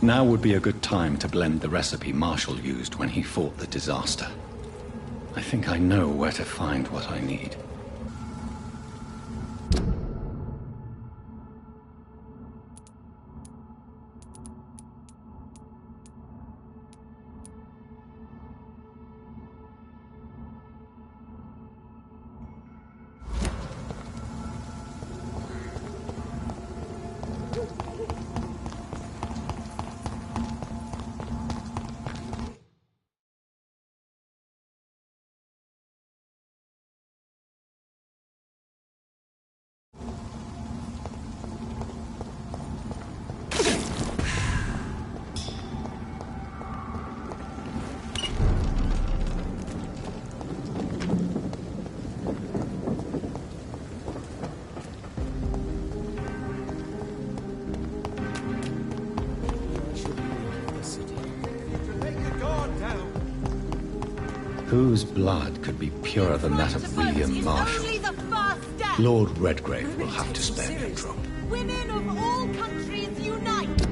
Now would be a good time to blend the recipe Marshall used when he fought the disaster. I think I know where to find what I need. Whose blood could be purer than that of William Marshall? Lord Redgrave will have to spare me a drop. Women of all countries unite!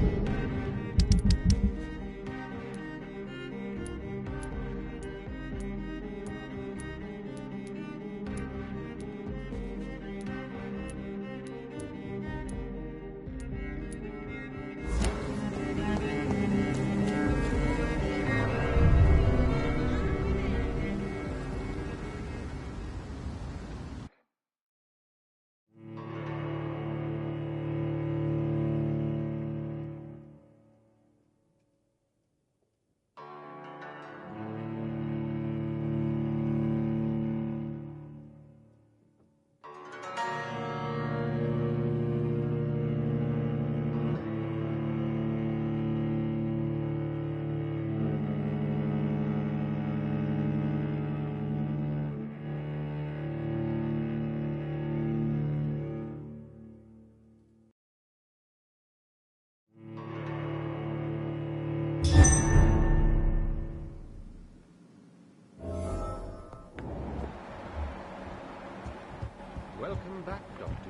Welcome back, Doctor.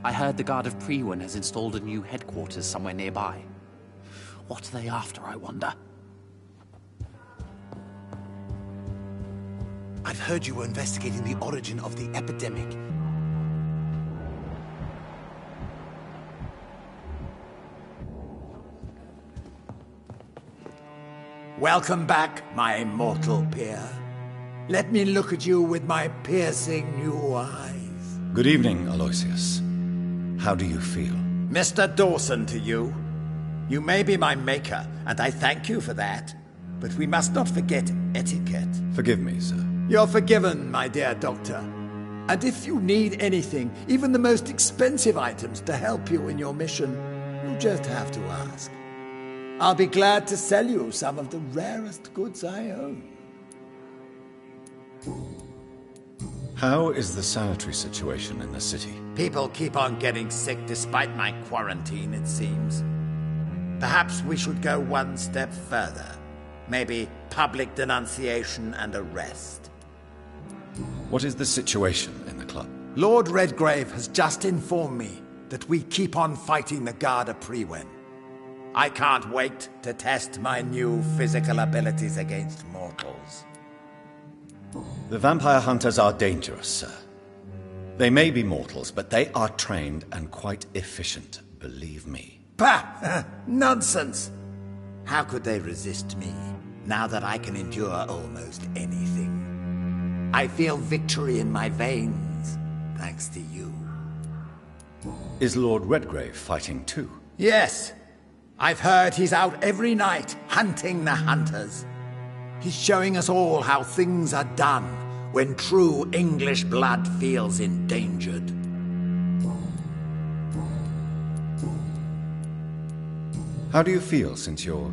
I heard the Guard of Priwen has installed a new headquarters somewhere nearby. What are they after, I wonder? I've heard you were investigating the origin of the epidemic. Welcome back, my mortal peer. Let me look at you with my piercing new eyes. Good evening, Aloysius. How do you feel? Mr. Dawson to you. You may be my maker, and I thank you for that. But we must not forget etiquette. Forgive me, sir. You're forgiven, my dear doctor. And if you need anything, even the most expensive items to help you in your mission, you just have to ask. I'll be glad to sell you some of the rarest goods I own. How is the sanitary situation in the city? People keep on getting sick despite my quarantine, it seems. Perhaps we should go one step further. Maybe public denunciation and arrest. What is the situation in the club? Lord Redgrave has just informed me that we keep on fighting the Guard of Priwen. I can't wait to test my new physical abilities against mortals. The vampire hunters are dangerous, sir. They may be mortals, but they are trained and quite efficient, believe me. Bah! Nonsense! How could they resist me, now that I can endure almost anything? I feel victory in my veins, thanks to you. Is Lord Redgrave fighting too? Yes. I've heard he's out every night, hunting the hunters. He's showing us all how things are done when true English blood feels endangered. How do you feel since your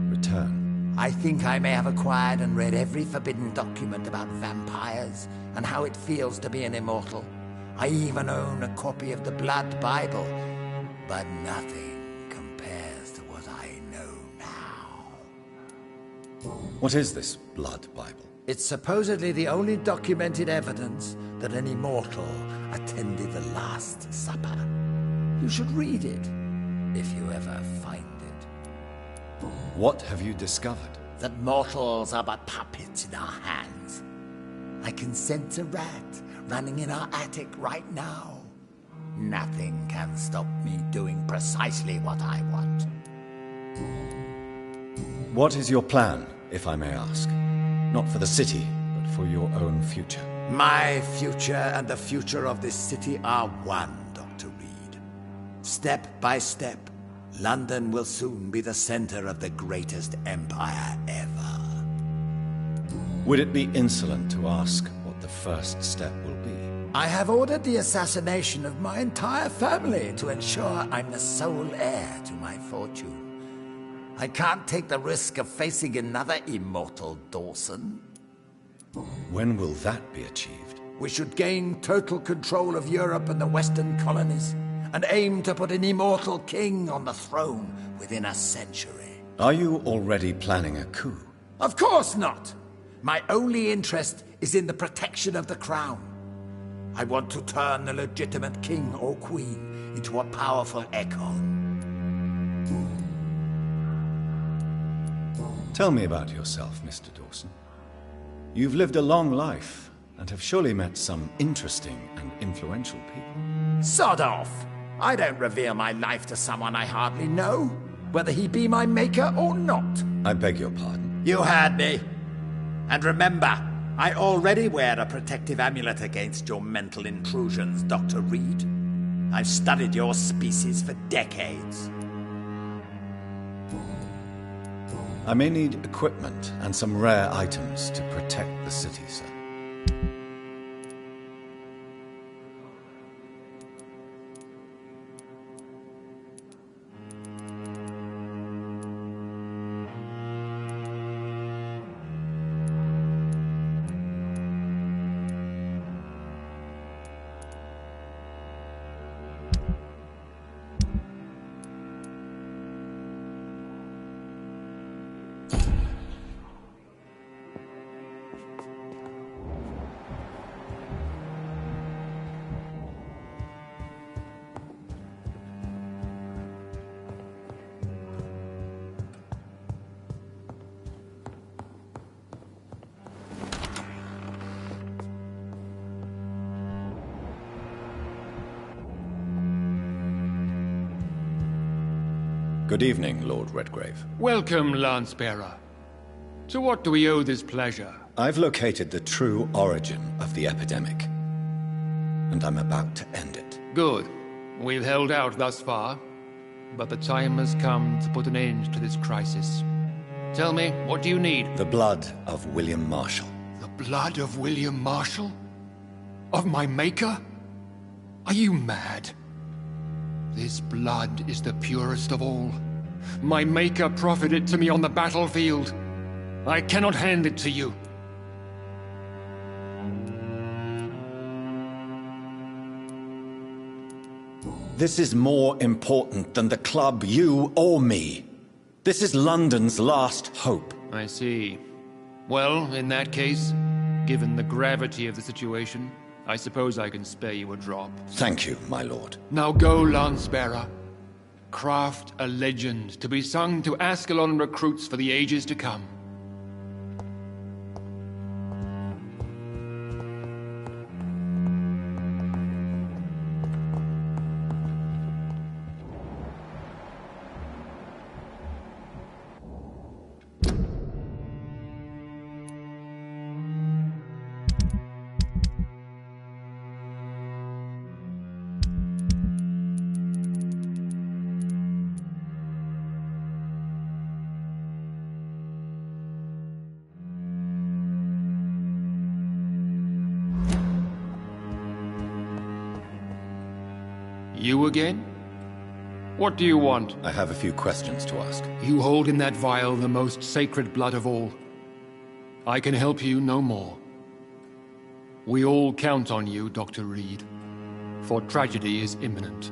return? I think I may have acquired and read every forbidden document about vampires and how it feels to be an immortal. I even own a copy of the Blood Bible, but nothing compares to what I know now. What is this Blood Bible? It's supposedly the only documented evidence that an immortal attended the Last Supper. You should read it, if you ever find it. What have you discovered? That mortals are but puppets in our hands. I can sense a rat running in our attic right now. Nothing can stop me doing precisely what I want. What is your plan, if I may ask? Not for the city, but for your own future. My future and the future of this city are one, Dr. Reed. Step by step, London will soon be the center of the greatest empire ever. Would it be insolent to ask what the first step will be? I have ordered the assassination of my entire family to ensure I'm the sole heir to my fortune. I can't take the risk of facing another immortal Dawson. When will that be achieved? We should gain total control of Europe and the Western colonies, and aim to put an immortal king on the throne within a century. Are you already planning a coup? Of course not! My only interest is in the protection of the crown. I want to turn the legitimate king or queen into a powerful echo. Tell me about yourself, Mr. Dawson. You've lived a long life, and have surely met some interesting and influential people. Sod off! I don't reveal my life to someone I hardly know, whether he be my maker or not. I beg your pardon. You heard me. And remember, I already wear a protective amulet against your mental intrusions, Dr. Reed. I've studied your species for decades. I may need equipment and some rare items to protect the city, sir. Good evening, Lord Redgrave. Welcome, Lance-Bearer. To what do we owe this pleasure? I've located the true origin of the epidemic, and I'm about to end it. Good. We've held out thus far, but the time has come to put an end to this crisis. Tell me, what do you need? The blood of William Marshall. The blood of William Marshall? Of my maker? Are you mad? This blood is the purest of all. My maker proffered it to me on the battlefield. I cannot hand it to you. This is more important than the club, you, or me. This is London's last hope. I see. Well, in that case, given the gravity of the situation, I suppose I can spare you a drop. Thank you, my lord. Now go, Lance-Bearer. Craft a legend to be sung to Ascalon recruits for the ages to come. You again? What do you want? I have a few questions to ask. You hold in that vial the most sacred blood of all. I can help you no more. We all count on you, Dr. Reed, for tragedy is imminent.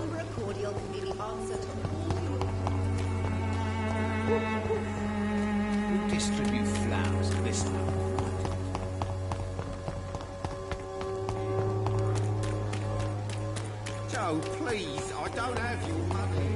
Umbra cordial can be the answer to all your... Who distribute flowers at this time? Joe, please, I don't have your money.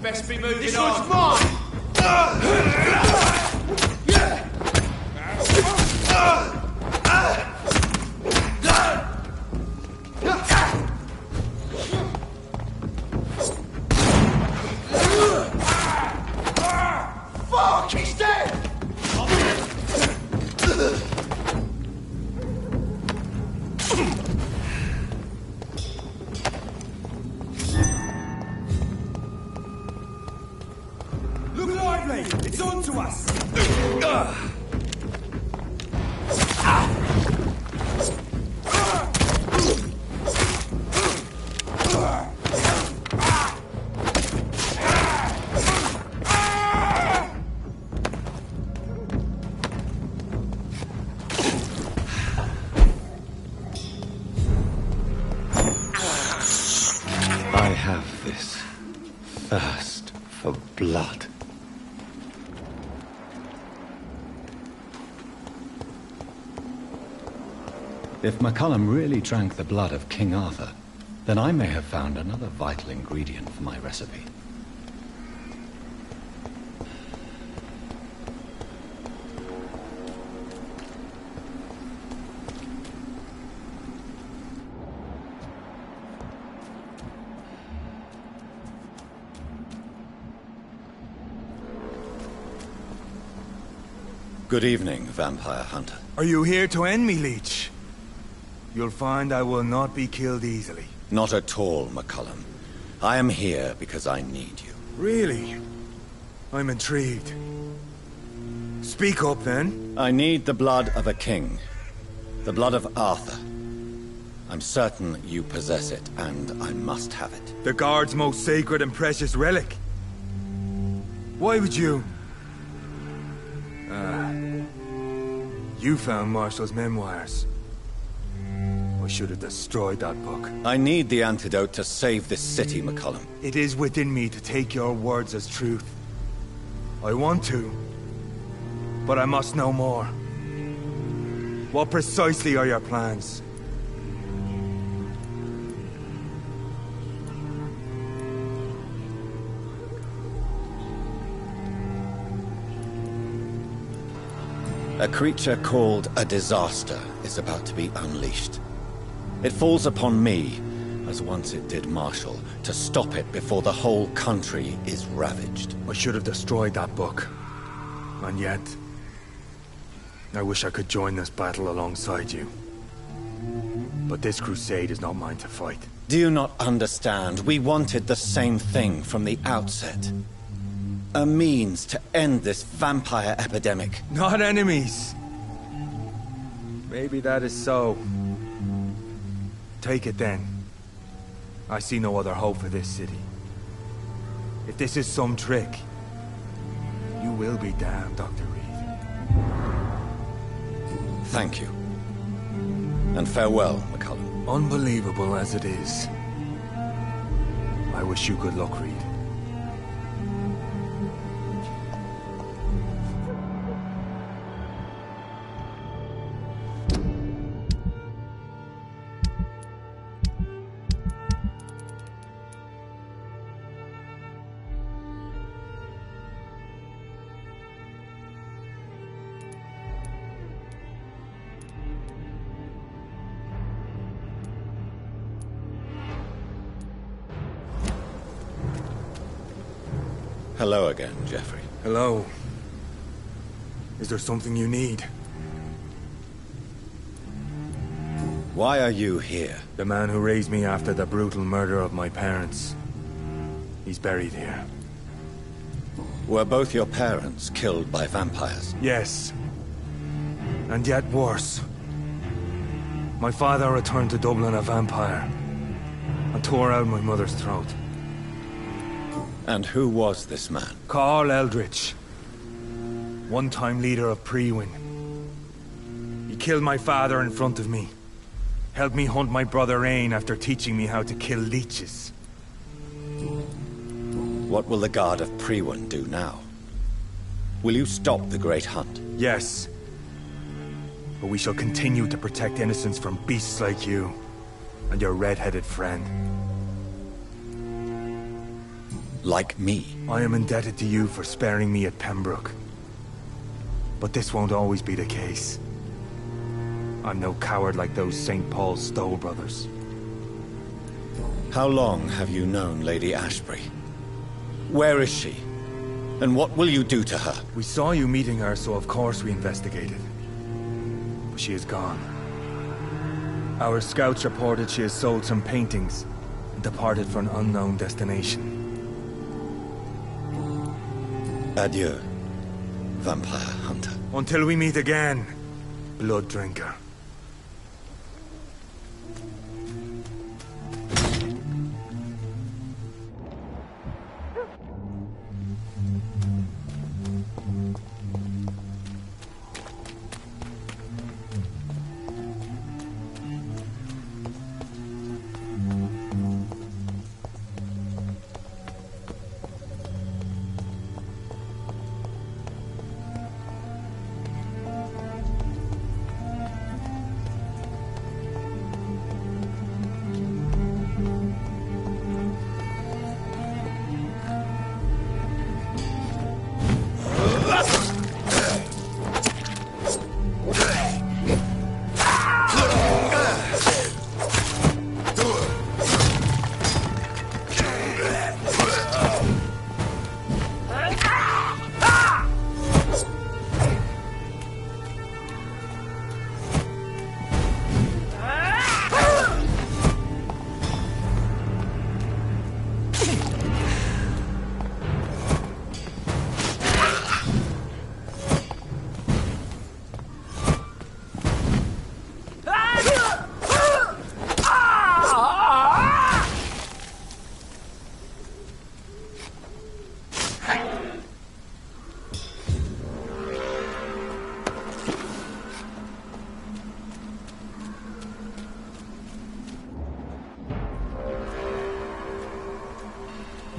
Best be moving This on. one's mine! Fuck! He's dead! Look lively! It's on to us! I have this thirst for blood. If McCullum really drank the blood of King Arthur, then I may have found another vital ingredient for my recipe. Good evening, Vampire Hunter. Are you here to end me, Leech? You'll find I will not be killed easily. Not at all, McCullum. I am here because I need you. Really? I'm intrigued. Speak up, then. I need the blood of a king. The blood of Arthur. I'm certain you possess it, and I must have it. The Guard's most sacred and precious relic. Why would you... You found Marshall's memoirs. I should have destroyed that book. I need the antidote to save this city, McCullum. It is within me to take your words as truth. I want to, but I must know more. What precisely are your plans? A creature called a disaster is about to be unleashed. It falls upon me, as once it did Marshall, to stop it before the whole country is ravaged. I should have destroyed that book. And yet, I wish I could join this battle alongside you. But this crusade is not mine to fight. Do you not understand? We wanted the same thing from the outset. A means to end this vampire epidemic. Not enemies! Maybe that is so. Take it then. I see no other hope for this city. If this is some trick, you will be damned, Dr. Reed. Thank you. And farewell, McCullum. Unbelievable as it is, I wish you good luck, Reed. Hello again, Jeffrey. Hello. Is there something you need? Why are you here? The man who raised me after the brutal murder of my parents. He's buried here. Were both your parents killed by vampires? Yes. And yet worse. My father returned to Dublin a vampire and tore out my mother's throat. And who was this man? Carl Eldritch. One-time leader of Prewin. He killed my father in front of me. Helped me hunt my brother Ain after teaching me how to kill leeches. What will the Guard of Prewin do now? Will you stop the Great Hunt? Yes. But we shall continue to protect innocents from beasts like you and your red-headed friend. Like me? I am indebted to you for sparing me at Pembroke. But this won't always be the case. I'm no coward like those St. Paul's Stowe brothers. How long have you known Lady Ashbury? Where is she? And what will you do to her? We saw you meeting her, so of course we investigated. But she is gone. Our scouts reported she has sold some paintings and departed for an unknown destination. Adieu, vampire hunter. Until we meet again, blood drinker.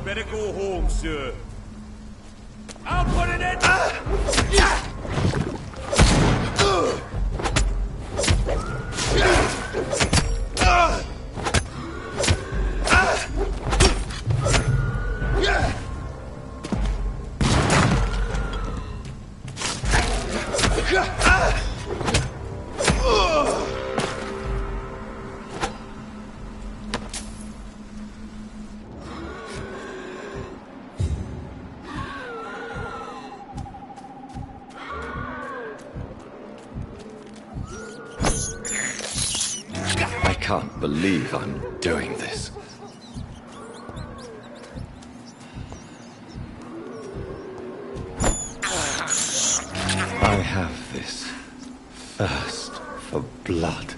Better go home, sir. I'll put it in! can't believe I'm doing this. I have this thirst for blood.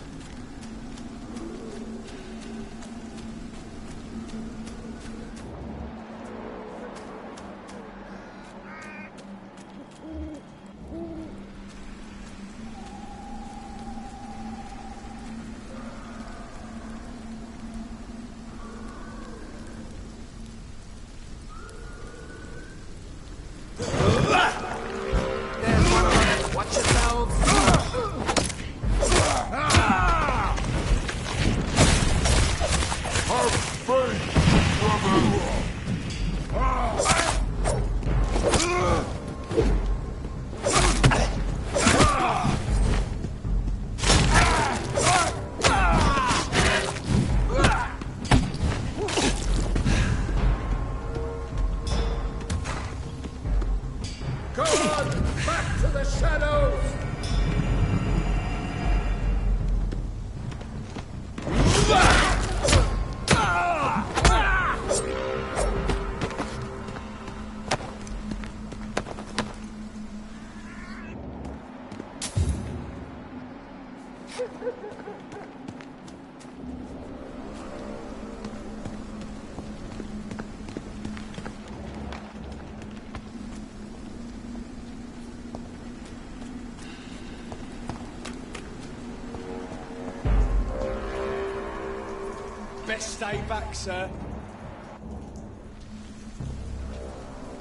Best stay back, sir.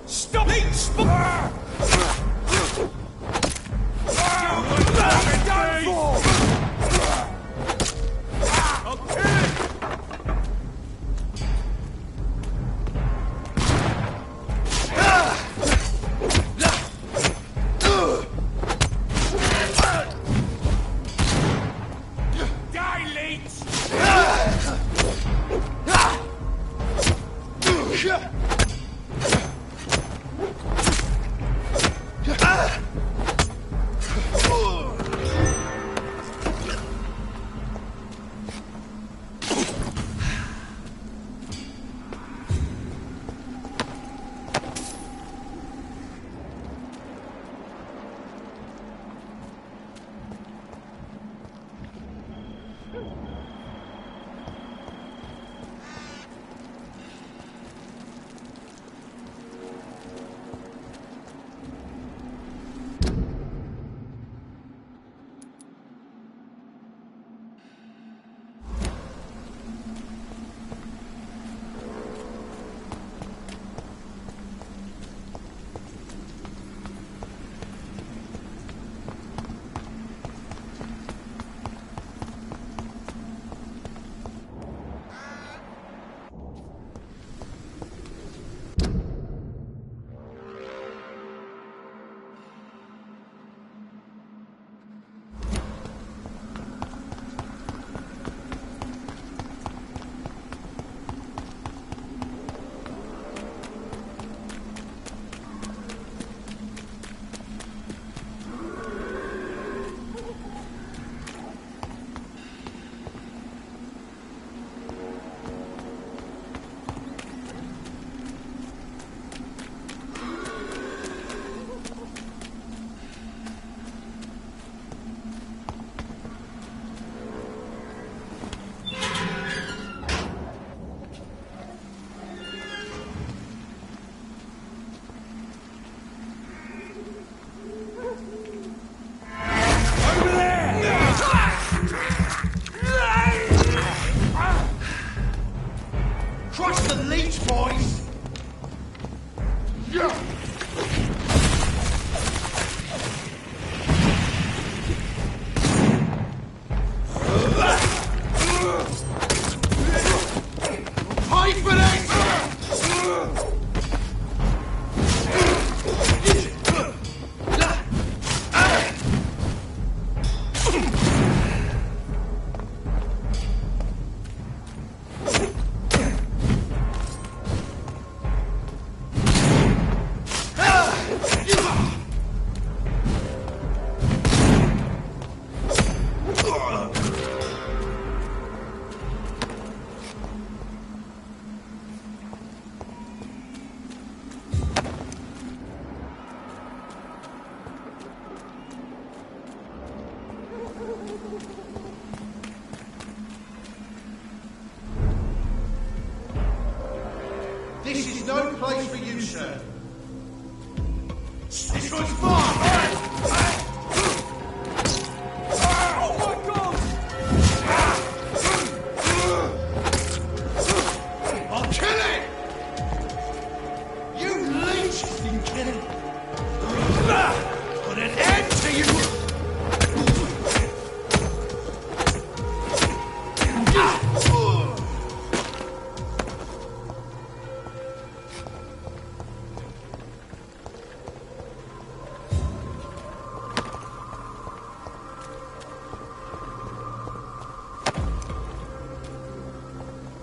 Stop it! Stop! I'll kill him! Die, Leeds! This is no place for you, sir. This one's mine! Oh my God! I'll kill it! You leech! You kill it! Put an end to you!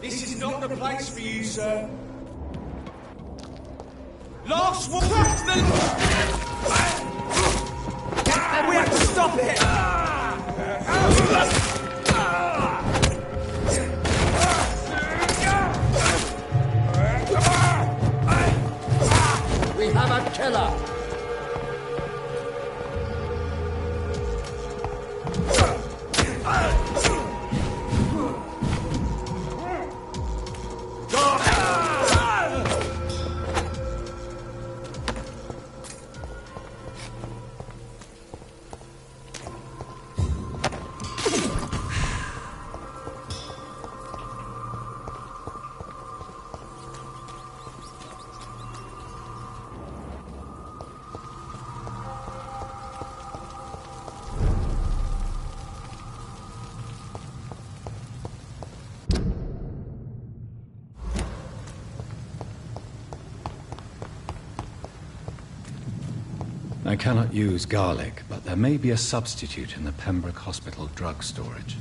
This is not the place for you, sir. Last one! We have to stop it! We have a killer! I cannot use garlic, but there may be a substitute in the Pembroke Hospital drug storage.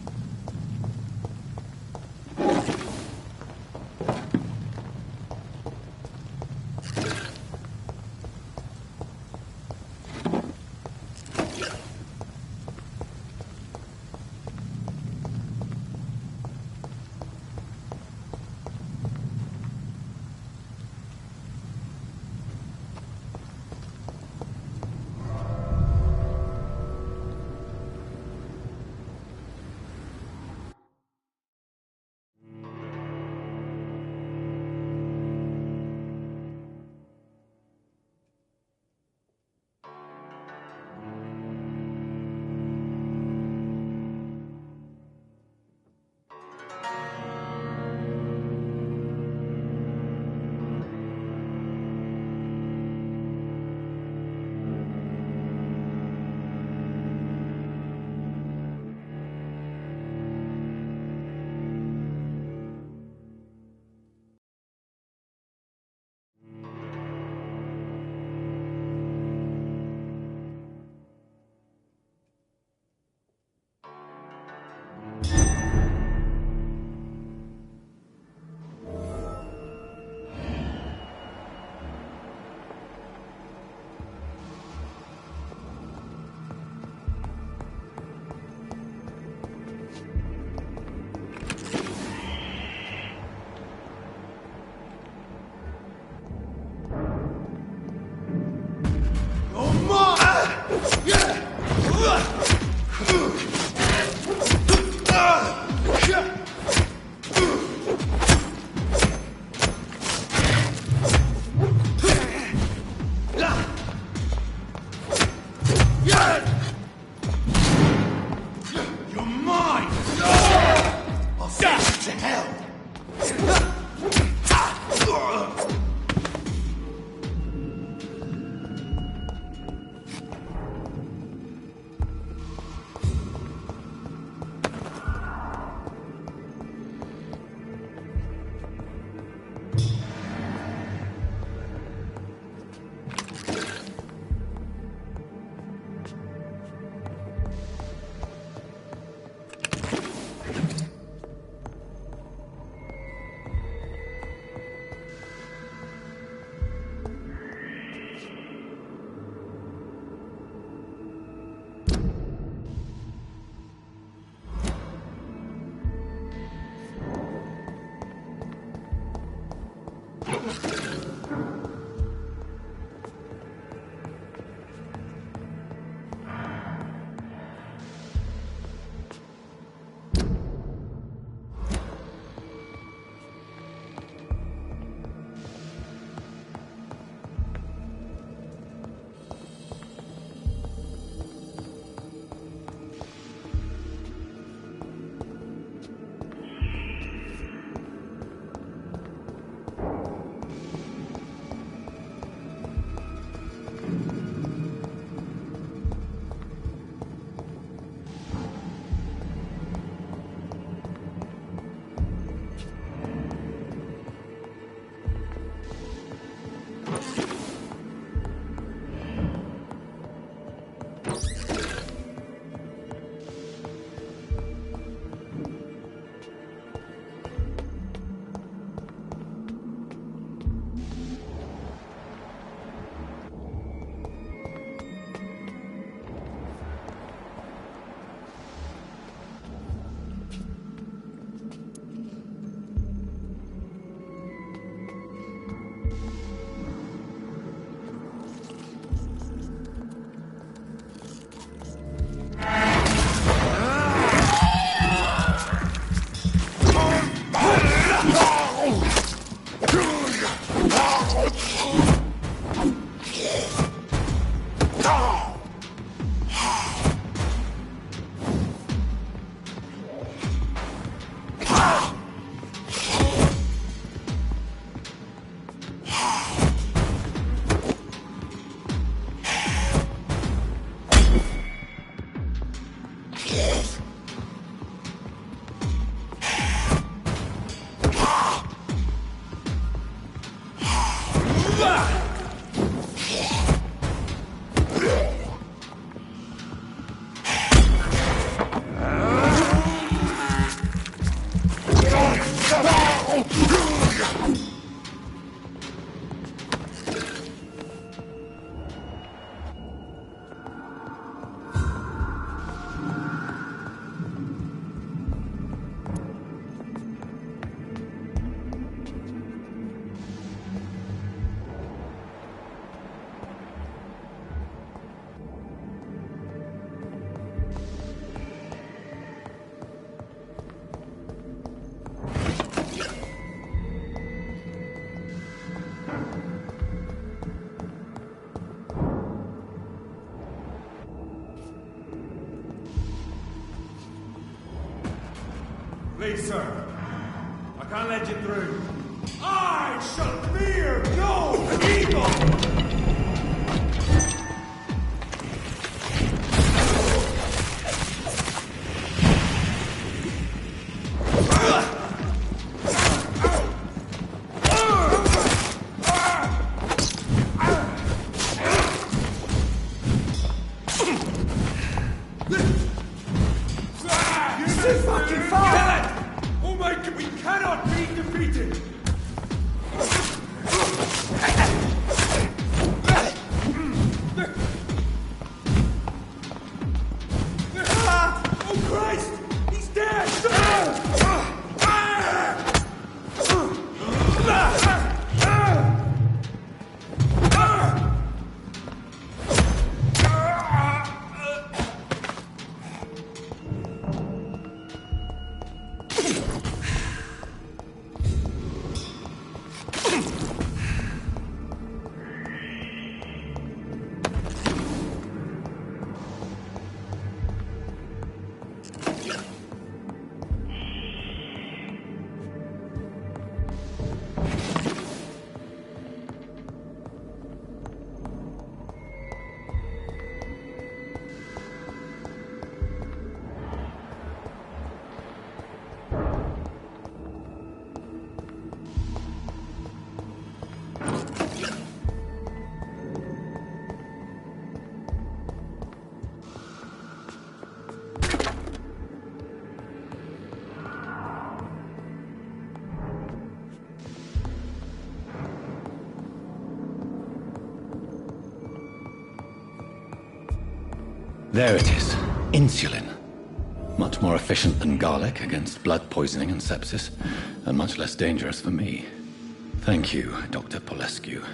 Please, sir. I can't let you through. I shall fear no evil! There it is. Insulin. Much more efficient than garlic against blood poisoning and sepsis, and much less dangerous for me. Thank you, Dr. Polescu.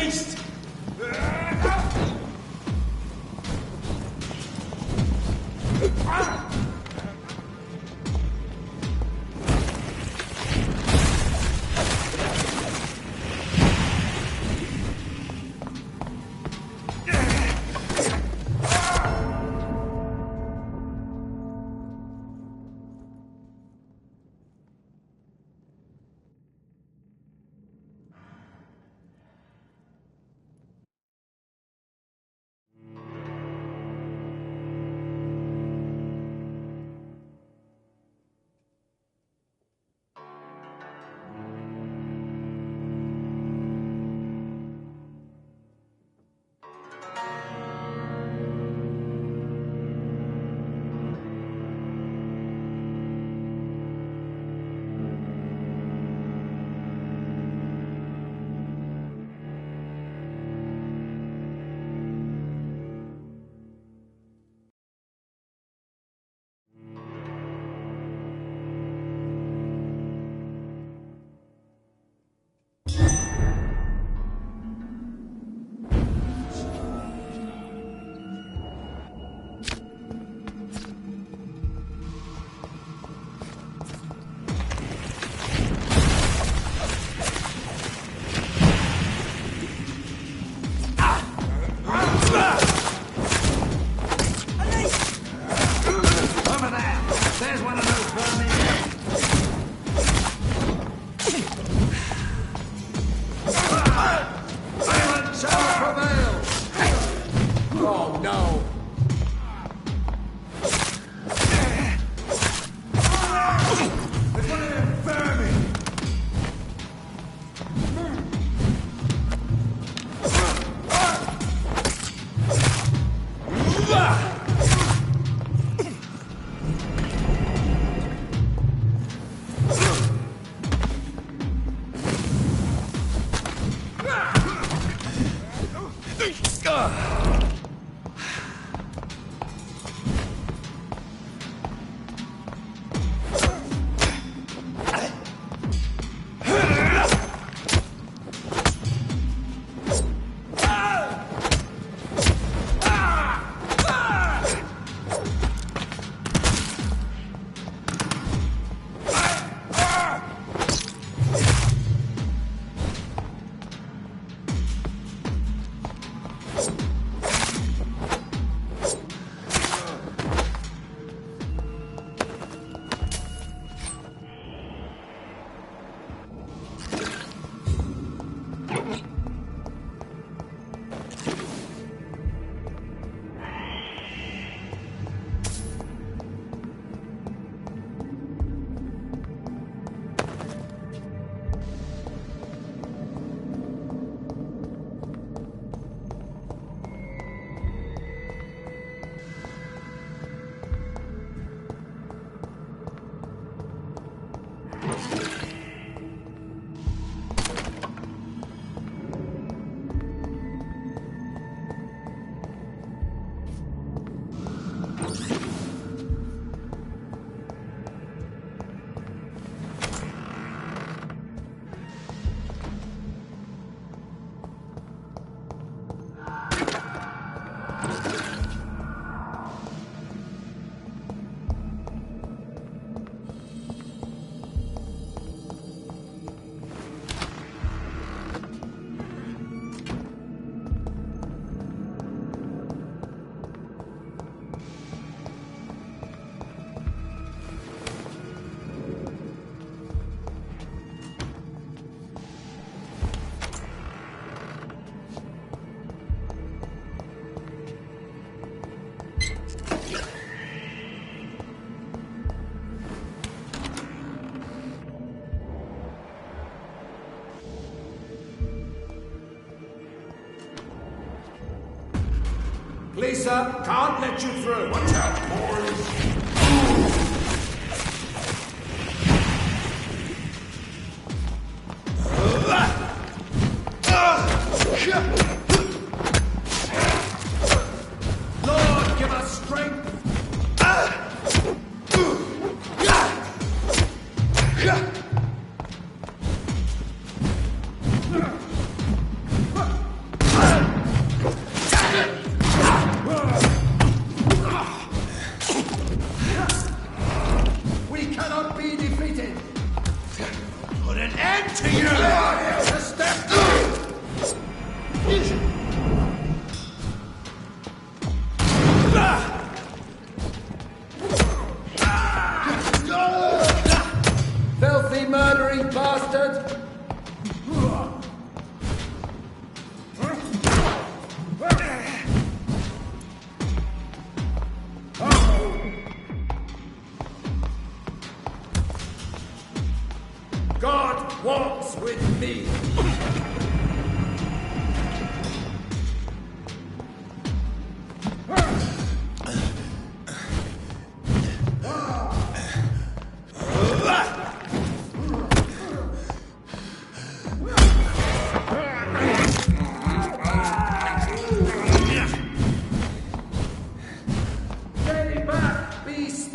Beast! Police, sir, can't let you through. Watch out, boys. Lord, give us strength. We cannot be defeated. Put an end to you. Just step through. Filthy murdering bastard! God walks with me. Stay back, beast!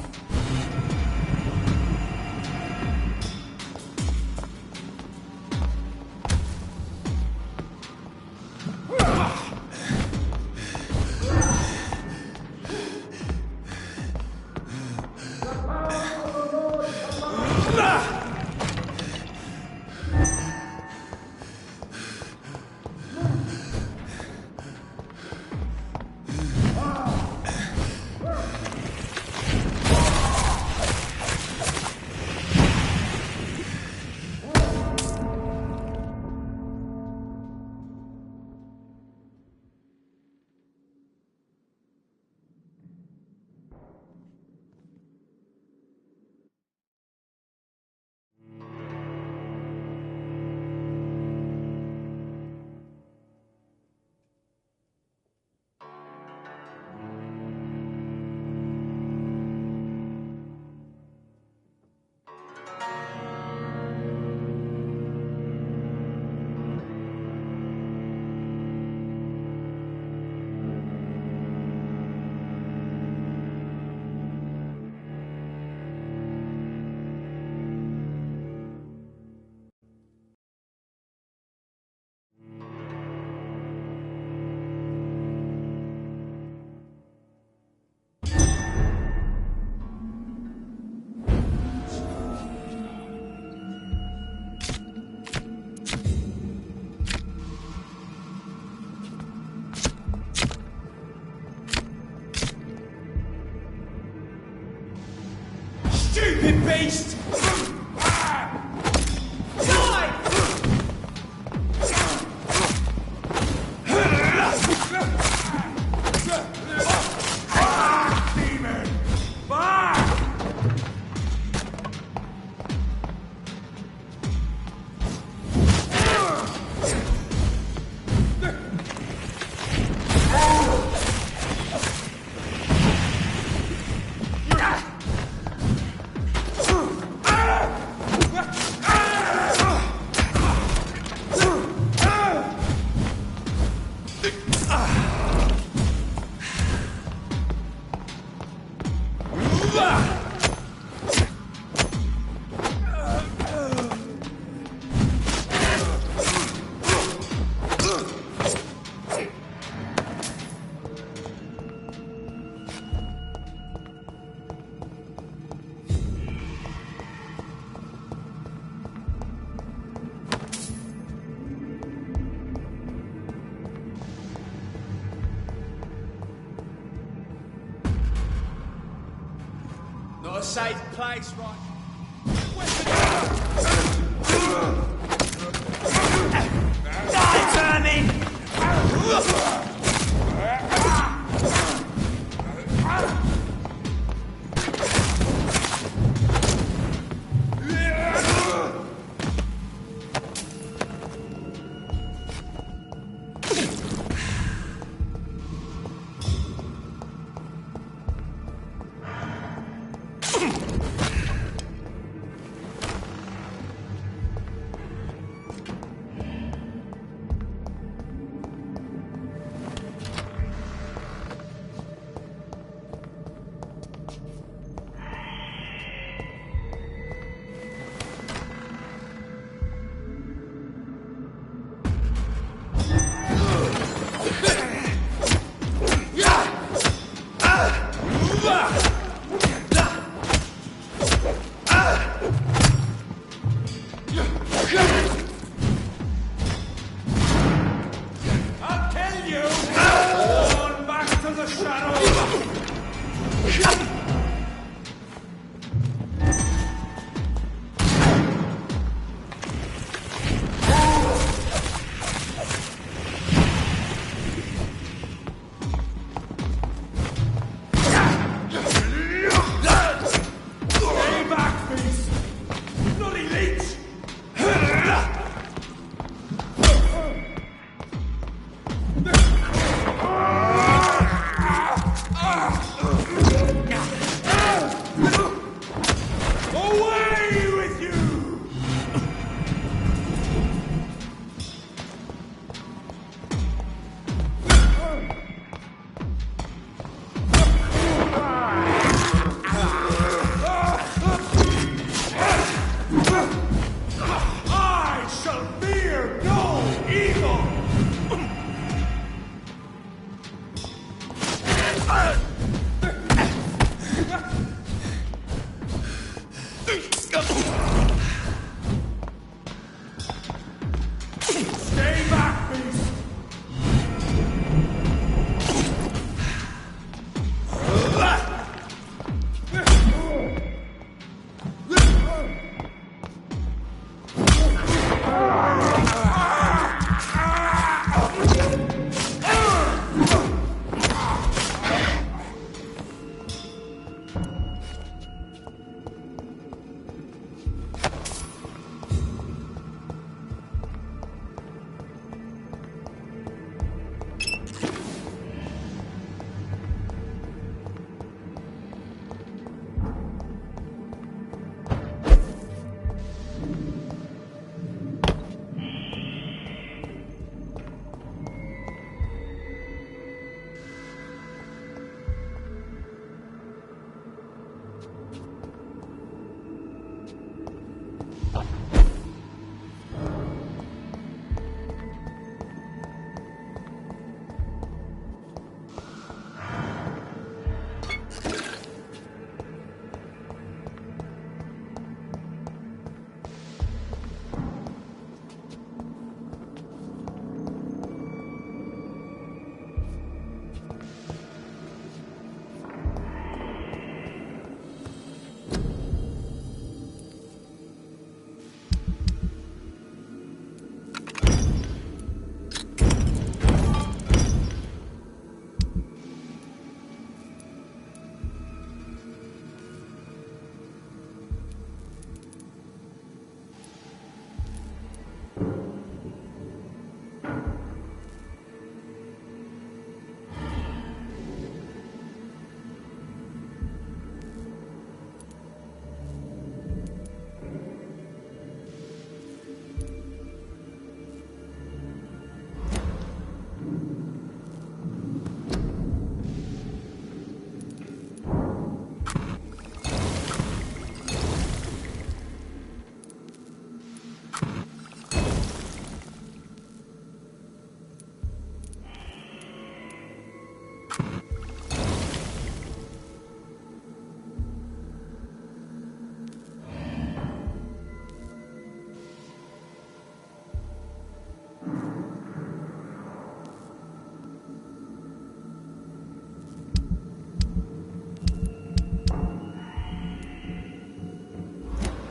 Stupid beast! Not a safe place, right? Die, vermin!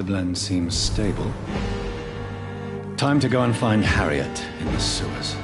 The blend seems stable. Time to go and find Harriet in the sewers.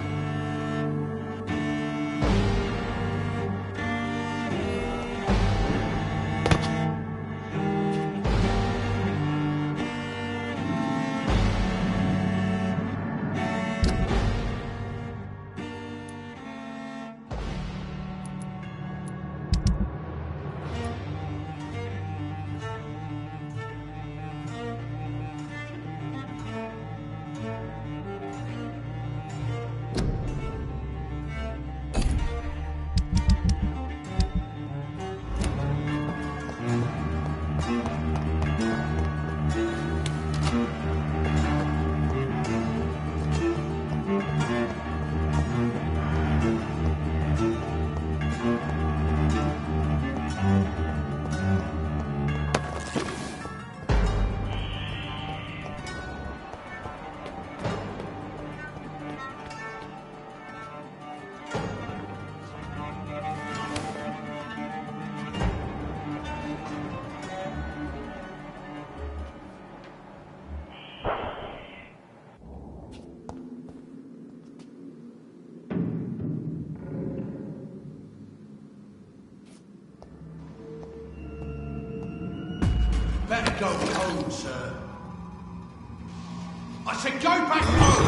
Better go home, sir. I said go back home!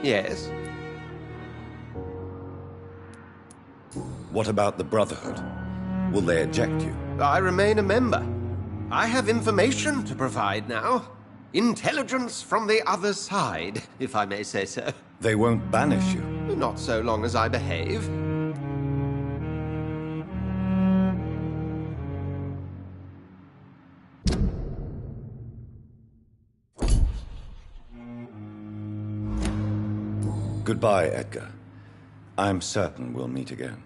Yes? What about the Brotherhood? Will they eject you? I remain a member. I have information to provide now. Intelligence from the other side, if I may say so. They won't banish you. Not so long as I behave. Goodbye, Edgar. I'm certain we'll meet again.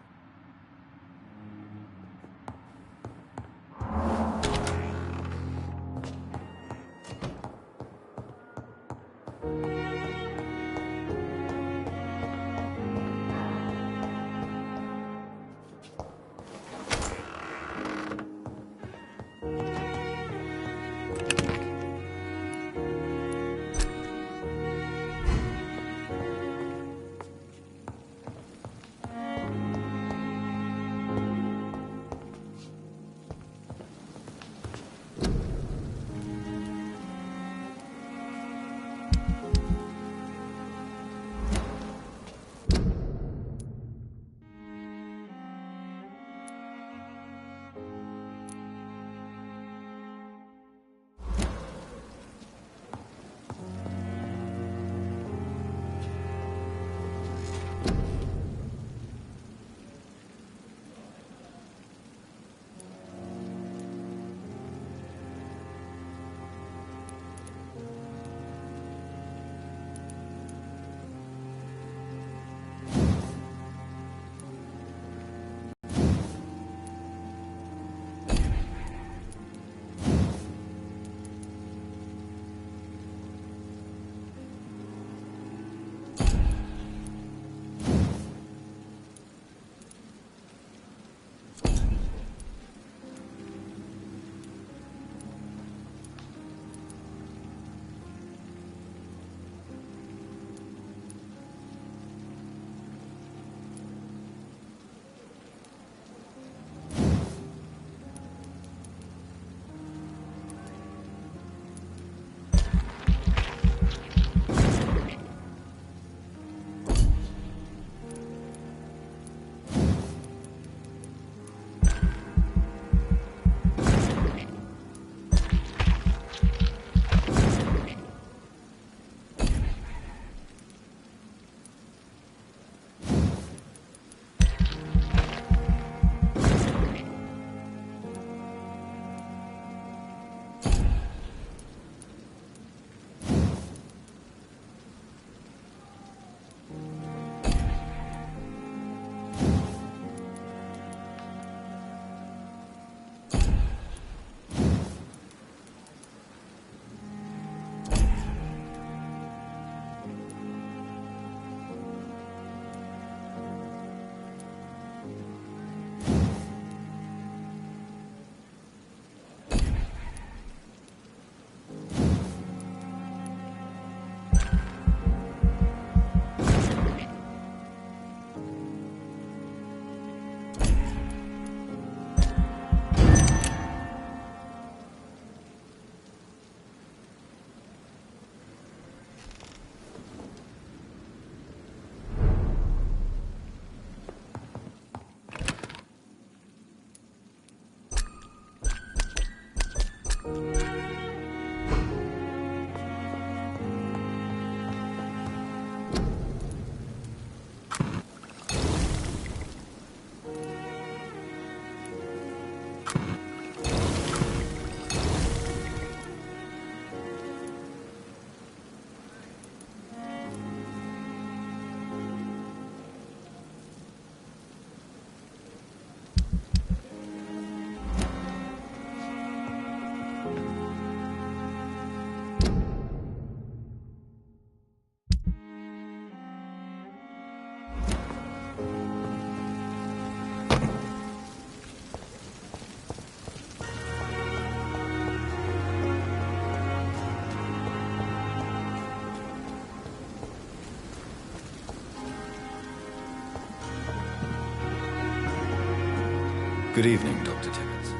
Good evening, Dr. Timmons.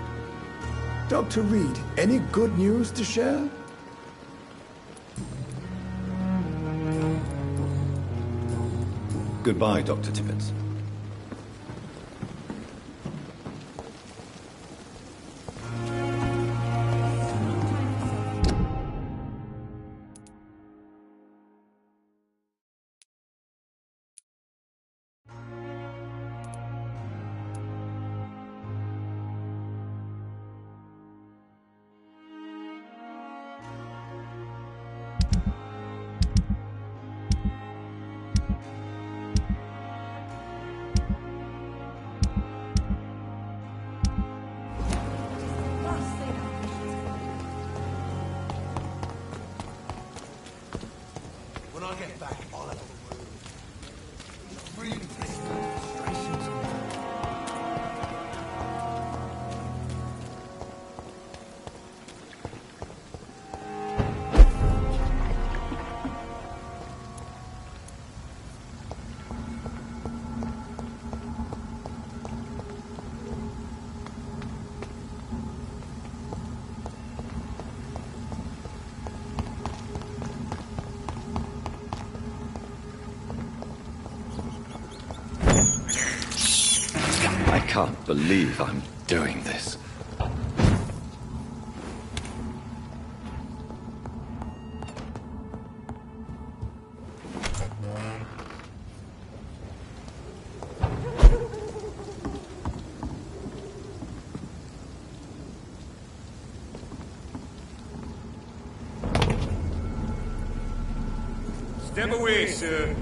Dr. Reed, any good news to share? Goodbye, Dr. Timmons. When I get back, I'll have a room. It's really demonstrations on I can't believe I'm doing this. Step away, sir.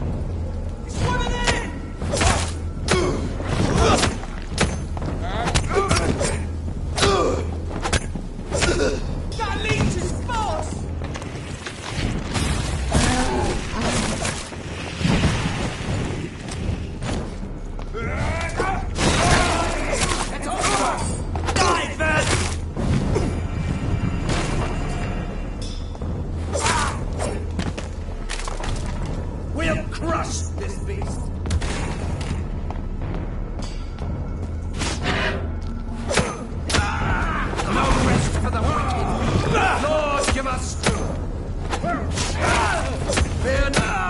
We'll crush this beast! No rest for the wicked! Lord, give us fear not!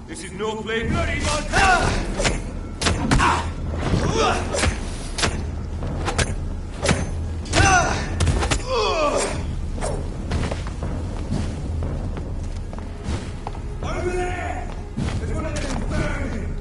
This is no play bloody monster! Over there! There's one of them burning!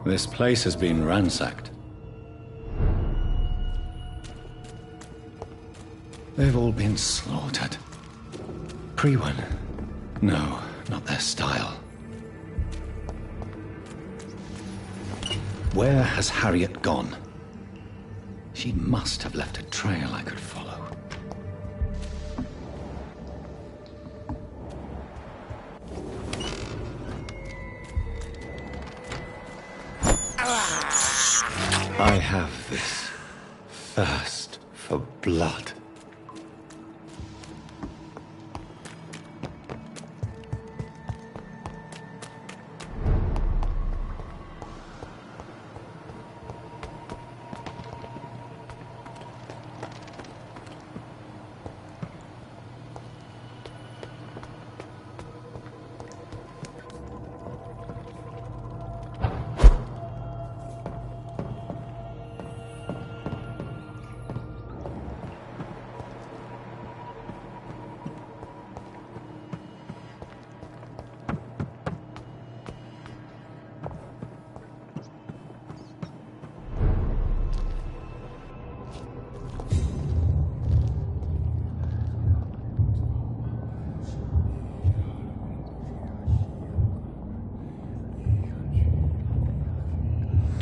This place has been ransacked. They've all been slaughtered. Priwen. No, not their style. Where has Harriet gone? She must have left a trail I could follow. I have this thirst for blood.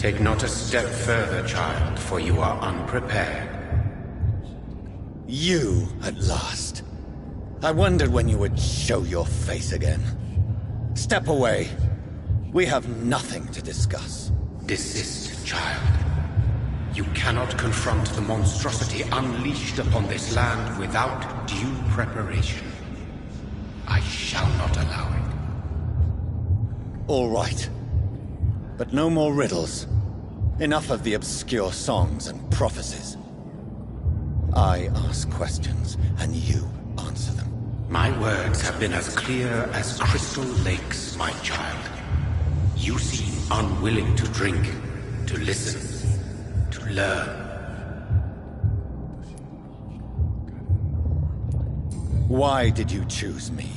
Take not a step further, child, for you are unprepared. You, at last. I wondered when you would show your face again. Step away. We have nothing to discuss. Desist, child. You cannot confront the monstrosity unleashed upon this land without due preparation. I shall not allow it. All right. But no more riddles. Enough of the obscure songs and prophecies. I ask questions, and you answer them. My words have been as clear as crystal lakes, my child. You seem unwilling to drink, to listen, to learn. Why did you choose me?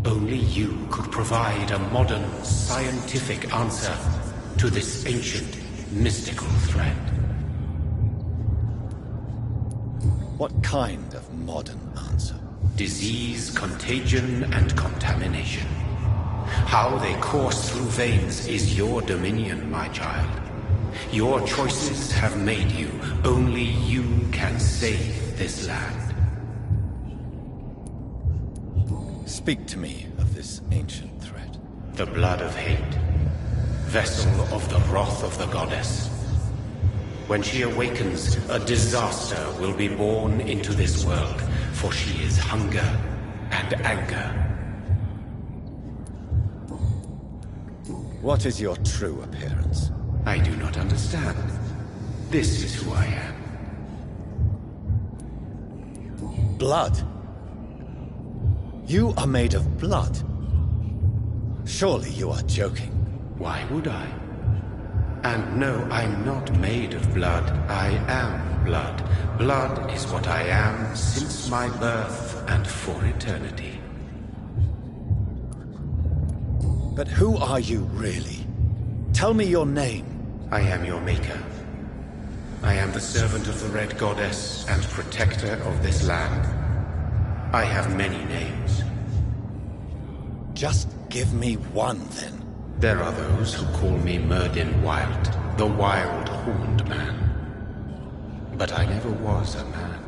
Only you could provide a modern, scientific answer to this ancient, mystical threat. What kind of modern answer? Disease, contagion, and contamination. How they course through veins is your dominion, my child. Your choices have made you. Only you can save this land. Speak to me of this ancient threat. The blood of hate. Vessel of the wrath of the goddess. When she awakens, a disaster will be born into this world, for she is hunger and anger. What is your true appearance? I do not understand. This is who I am. Blood? You are made of blood. Surely you are joking. Why would I? And no, I'm not made of blood. I am blood. Blood is what I am since my birth and for eternity. But who are you really? Tell me your name. I am your maker. I am the servant of the Red Goddess and protector of this land. I have many names. Just give me one, then. There are those who call me Merdin Wild, the Wild Horned Man. But I never was a man.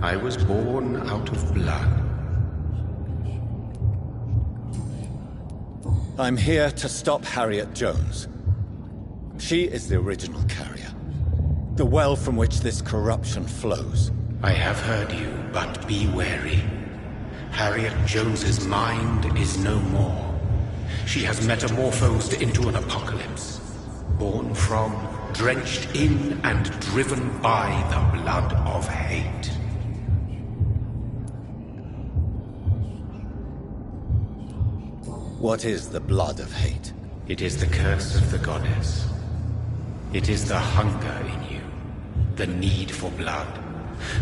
I was born out of blood. I'm here to stop Harriet Jones. She is the original carrier. The well from which this corruption flows. I have heard you, but be wary. Harriet Jones's mind is no more. She has metamorphosed into an apocalypse. Born from, drenched in, and driven by the blood of hate. What is the blood of hate? It is the curse of the goddess. It is the hunger in you, the need for blood,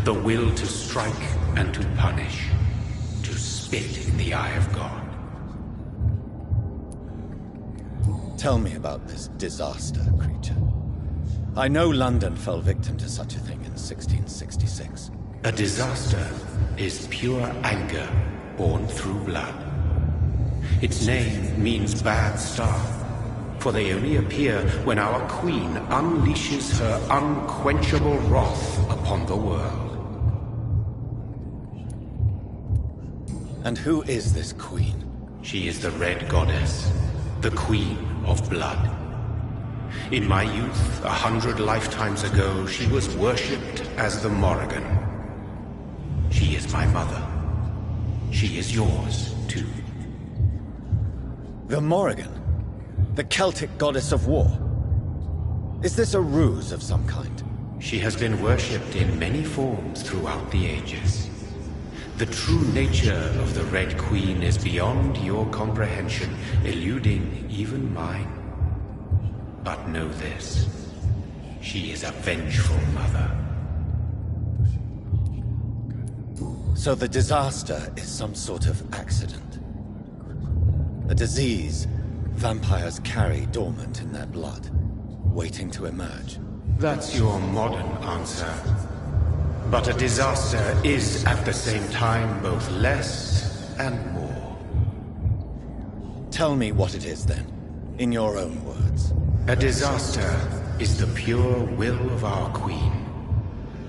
the will to strike and to punish, to spit in the eye of God. Tell me about this disaster, creature. I know London fell victim to such a thing in 1666. A disaster is pure anger born through blood. Its name means bad star, for they only appear when our queen unleashes her unquenchable wrath upon the world. And who is this queen? She is the Red Goddess, the queen of blood. In my youth, 100 lifetimes ago, she was worshipped as the Morrigan. She is my mother. She is yours, too. The Morrigan? The Celtic goddess of war? Is this a ruse of some kind? She has been worshipped in many forms throughout the ages. The true nature of the Red Queen is beyond your comprehension, eluding even mine. But know this, she is a vengeful mother. So the disaster is some sort of accident. A disease vampires carry dormant in their blood, waiting to emerge. That's your modern answer. But a disaster is at the same time both less and more. Tell me what it is then. In your own words. A disaster is the pure will of our queen.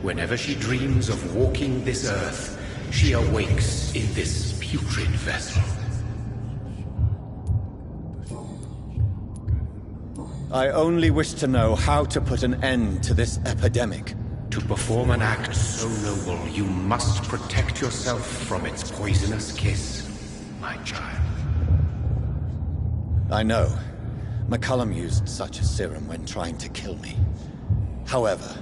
Whenever she dreams of walking this earth, she awakes in this putrid vessel. I only wish to know how to put an end to this epidemic. To perform an act so noble, you must protect yourself from its poisonous kiss, my child. I know. McCullum used such a serum when trying to kill me. However,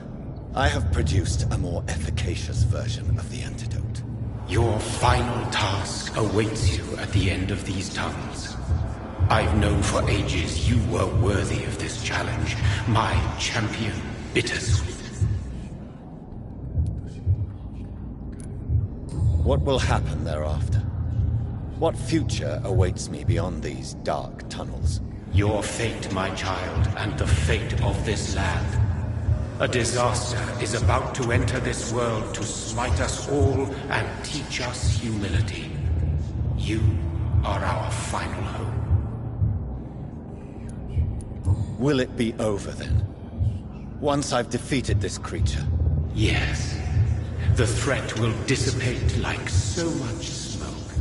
I have produced a more efficacious version of the antidote. Your final task awaits you at the end of these tunnels. I've known for ages you were worthy of this challenge, my champion, Bittersweet. What will happen thereafter? What future awaits me beyond these dark tunnels? Your fate, my child, and the fate of this land. A disaster is about to enter this world to smite us all and teach us humility. You are our final hope. Will it be over then? Once I've defeated this creature? Yes. The threat will dissipate like so much smoke,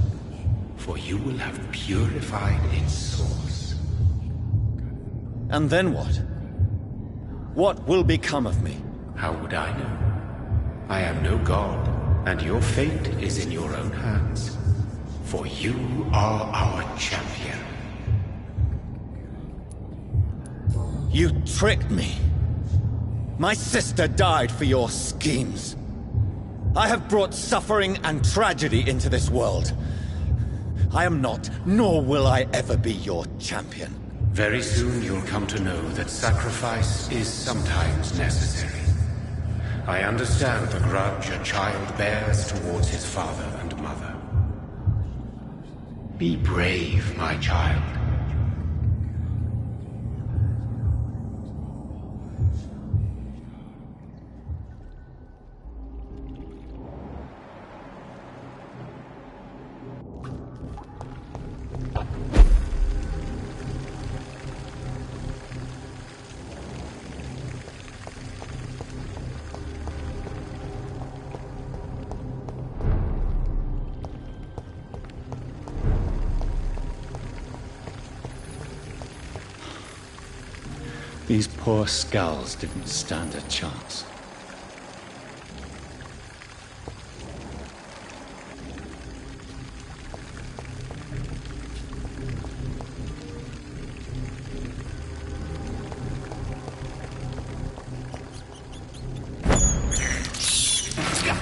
for you will have purified its source. And then what? What will become of me? How would I know? I am no god, and your fate is in your own hands. For you are our champion. You tricked me. My sister died for your schemes. I have brought suffering and tragedy into this world. I am not, nor will I ever be your champion. Very soon you'll come to know that sacrifice is sometimes necessary. I understand the grudge a child bears towards his father and mother. Be brave, my child. These poor skulls didn't stand a chance.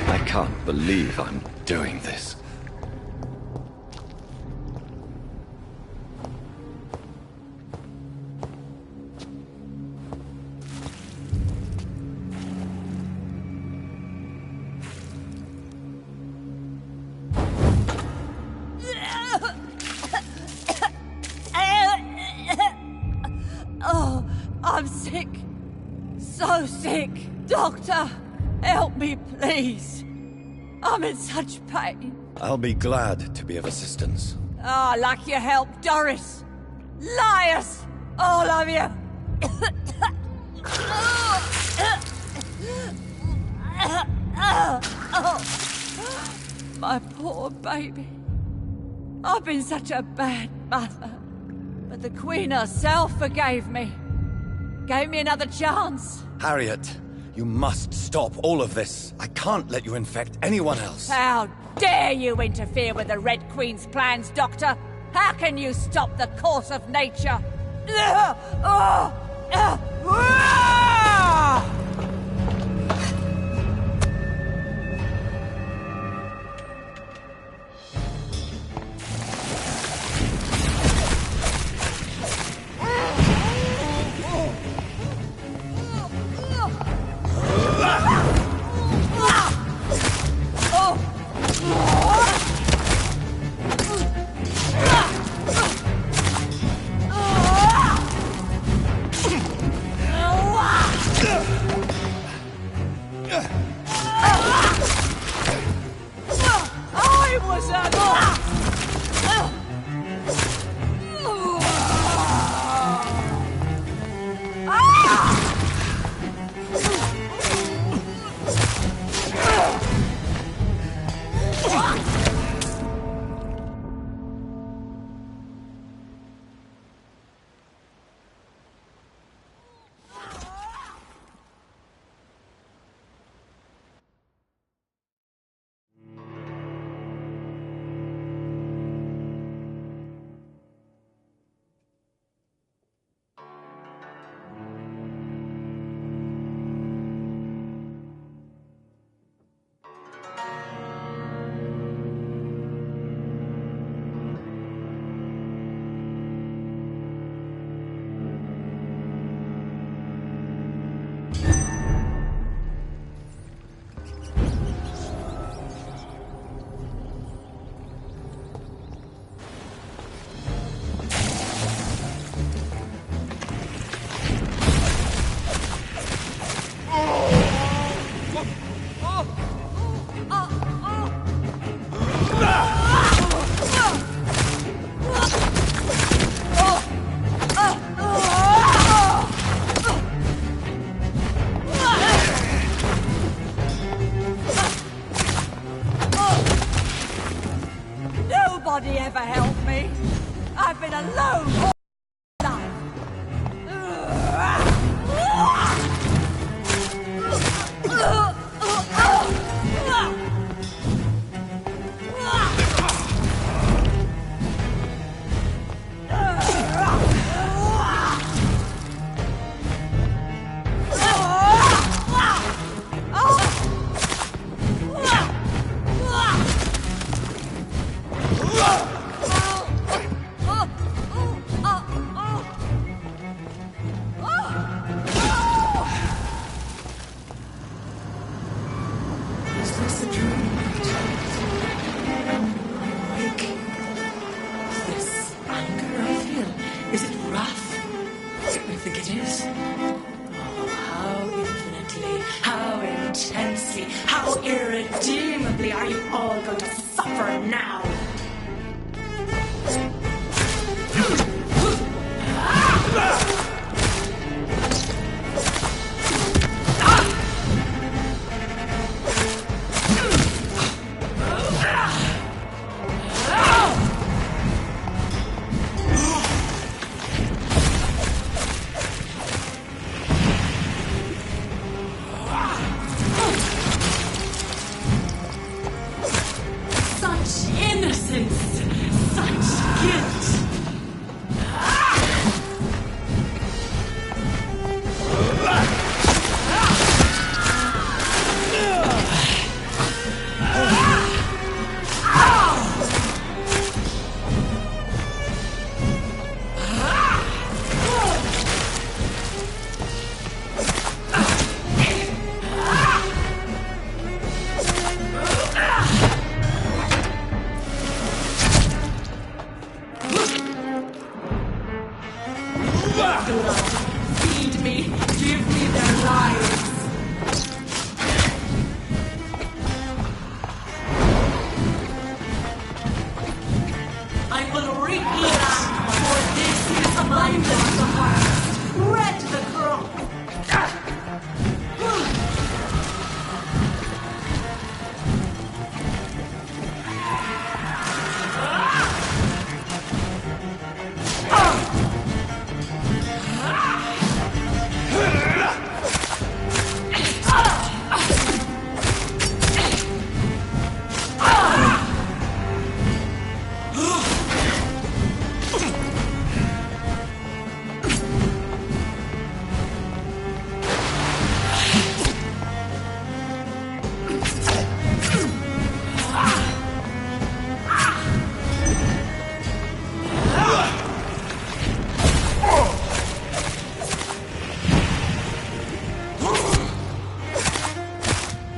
I can't believe I'm doing this. Oh, I'm sick. So sick. Doctor, help me, please. I'm in such pain. I'll be glad to be of assistance. Ah, like your help, Doris. Liars! All of you! My poor baby. I've been such a bad mother. But the Queen herself forgave me. Gave me another chance. Harriet, you must stop all of this. I can't let you infect anyone else. How dare you interfere with the Red Queen's plans, Doctor? How can you stop the course of nature? alone all life. Is this a dream? Awake. This anger I feel, is it wrath? I think it is. Oh, how infinitely, how intensely, how irredeemably are you all going to suffer now? Such innocence! Such guilt! Feed me! Give me their lives! I will reap that, for this is my blood. Red the cross!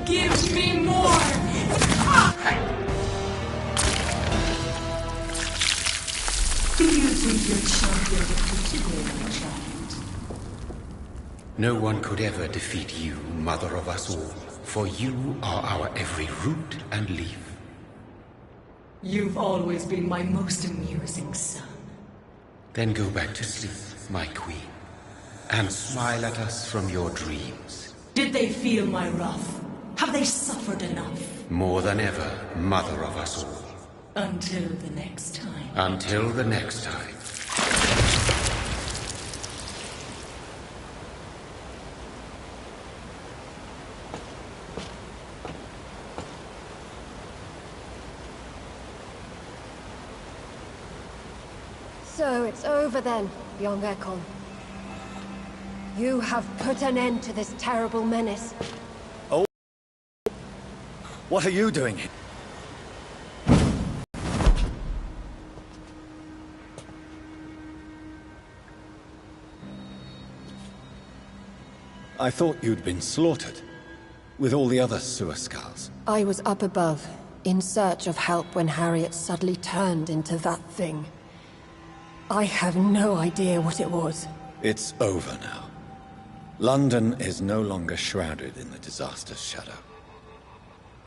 Give me more! Do you think your champion will today, my child? No one could ever defeat you, mother of us all, for you are our every root and leaf. You've always been my most amusing son. Then go back to sleep, my queen, and smile at us from your dreams. Did they feel my wrath? Have they suffered enough? More than ever, mother of us all. Until the next time. Until the next time. So it's over then, young Ekon. You have put an end to this terrible menace. Oh. What are you doing? I thought you'd been slaughtered, with all the other Suascars. I was up above, in search of help when Harriet suddenly turned into that thing. I have no idea what it was. It's over now. London is no longer shrouded in the disaster's shadow.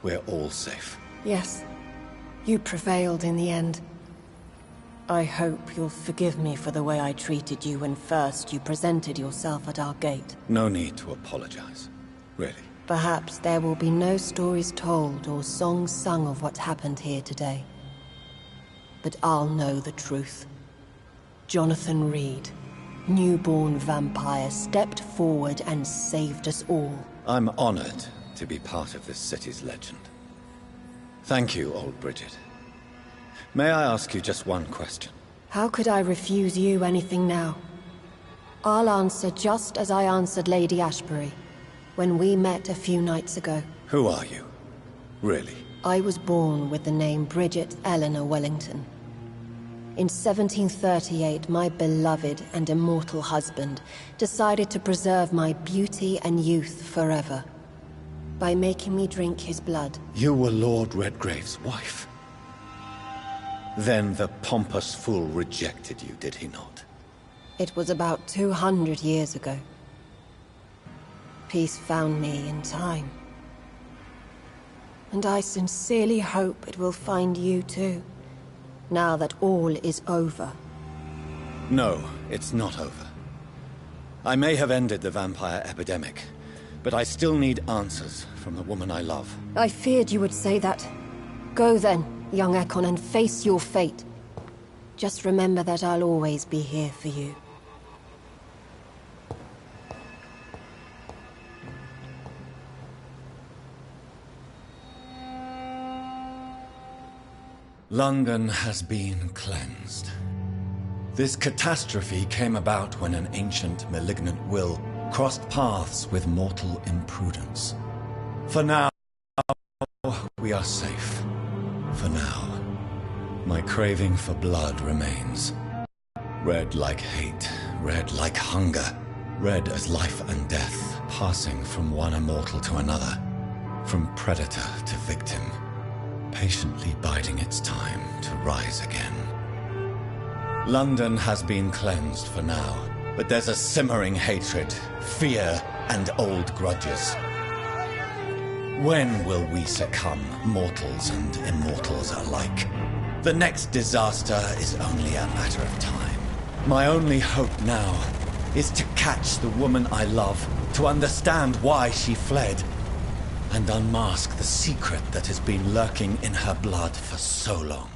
We're all safe. Yes, you prevailed in the end. I hope you'll forgive me for the way I treated you when first you presented yourself at our gate. No need to apologize, really. Perhaps there will be no stories told or songs sung of what happened here today. But I'll know the truth. Jonathan Reed, newborn vampire, stepped forward and saved us all. I'm honored to be part of this city's legend. Thank you, old Bridget. May I ask you just one question? How could I refuse you anything now? I'll answer just as I answered Lady Ashbury when we met a few nights ago. Who are you? Really? I was born with the name Bridget Eleanor Wellington. In 1738, my beloved and immortal husband decided to preserve my beauty and youth forever by making me drink his blood. You were Lord Redgrave's wife? Then the pompous fool rejected you, did he not? It was about 200 years ago. Peace found me in time. And I sincerely hope it will find you too, now that all is over. No, it's not over. I may have ended the vampire epidemic, but I still need answers from the woman I love. I feared you would say that. Go then, young Ekon, and face your fate. Just remember that I'll always be here for you. London has been cleansed. This catastrophe came about when an ancient, malignant will crossed paths with mortal imprudence. For now, we are safe. For now. My craving for blood remains. Red like hate, red like hunger, red as life and death, passing from one immortal to another, from predator to victim, patiently biding its time to rise again. London has been cleansed for now, but there's a simmering hatred, fear, and old grudges. When will we succumb, mortals and immortals alike? The next disaster is only a matter of time. My only hope now is to catch the woman I love, to understand why she fled, and unmask the secret that has been lurking in her blood for so long.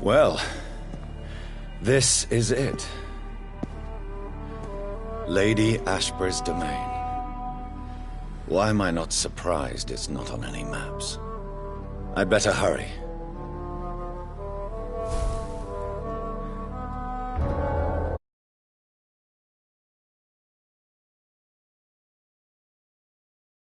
Well, this is it. Lady Ashbury's domain. Why am I not surprised it's not on any maps? I'd better hurry.